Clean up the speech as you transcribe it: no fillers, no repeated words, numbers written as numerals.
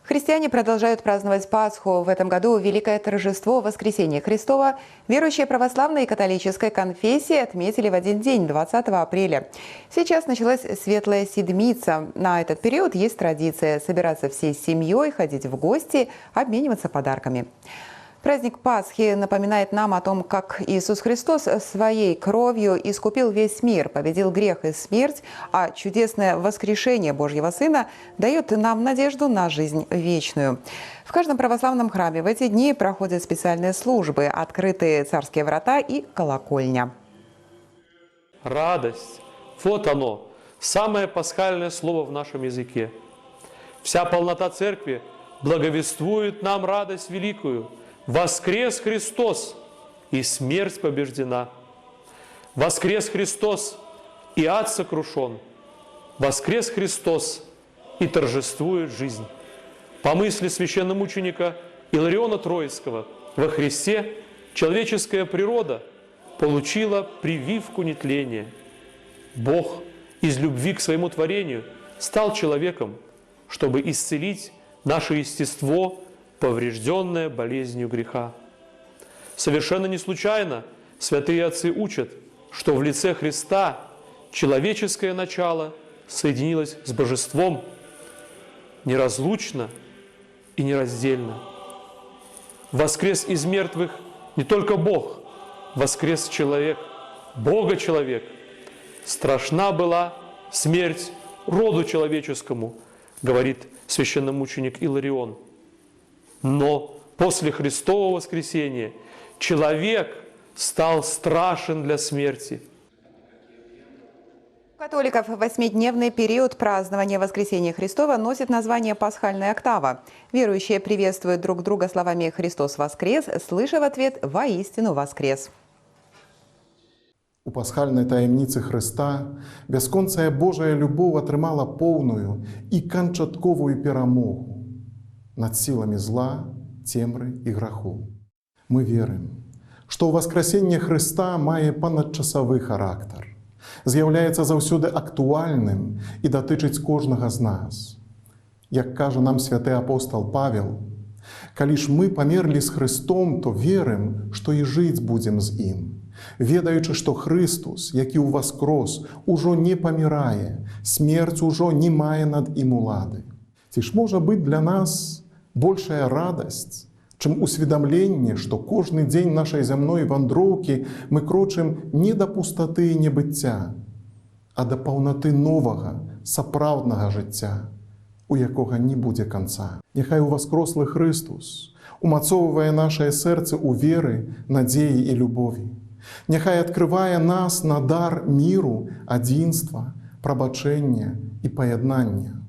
Христиане продолжают праздновать Пасху. В этом году Великое торжество Воскресения Христова верующие православной и католической конфессии отметили в один день, 20 апреля. Сейчас началась Светлая Седмица. На этот период есть традиция собираться всей семьей, ходить в гости, обмениваться подарками. Праздник Пасхи напоминает нам о том, как Иисус Христос своей кровью искупил весь мир, победил грех и смерть, а чудесное воскрешение Божьего Сына дает нам надежду на жизнь вечную. В каждом православном храме в эти дни проходят специальные службы, открытые царские врата и колокольня. Радость. Вот оно, самое пасхальное слово в нашем языке. Вся полнота Церкви благовествует нам радость великую. Воскрес Христос, и смерть побеждена. Воскрес Христос, и ад сокрушен. Воскрес Христос, и торжествует жизнь. По мысли священномученика Илариона Троицкого, во Христе человеческая природа получила прививку нетления. Бог из любви к своему творению стал человеком, чтобы исцелить наше естество, поврежденное болезнью греха. Совершенно не случайно святые отцы учат, что в лице Христа человеческое начало соединилось с божеством неразлучно и нераздельно. Воскрес из мертвых не только Бог, воскрес человек, Бога-человек. Страшна была смерть роду человеческому, говорит священномученик Иларион. Но после Христового воскресения человек стал страшен для смерти. У католиков восьмидневный период празднования Воскресения Христова носит название «Пасхальная октава». Верующие приветствуют друг друга словами «Христос воскрес», слыша в ответ «Воистину воскрес». У пасхальнай таямніцы Хрыста бясконцая Божая любоў атрымала поўную і канчатковую перамогу над сіламі зла, цемры і граху. Мы верым, што ўваскрасенне Хрыста мае панадчасавы характар, з'яўляецца заўсёды актуальным і датычыць кожнага з нас. Як кажа нам святы апостал Павел, калі ж мы памерлі з Хрыстом, то верым, што і жыць будзем з ім, ведаючы, што Хрыстус, які ўваскрос, ужо не памірае, смерць ужо не мае над ім улады. Ці ж можа быць для нас большая радасць, чым усведамленне, што кожны дзень нашай зямной вандроўкі мы крочым не да пустаты і небыцця, а да паўнаты новага, сапраўднага жыцця, у якога не будзе канца. Няхай уваскрослы Хрыстус умацоўвае нашае сэрцы ў веры, надзеі і любові. Няхай адкрывае нас на дар міру, адзінства, прабачэння і паяднання.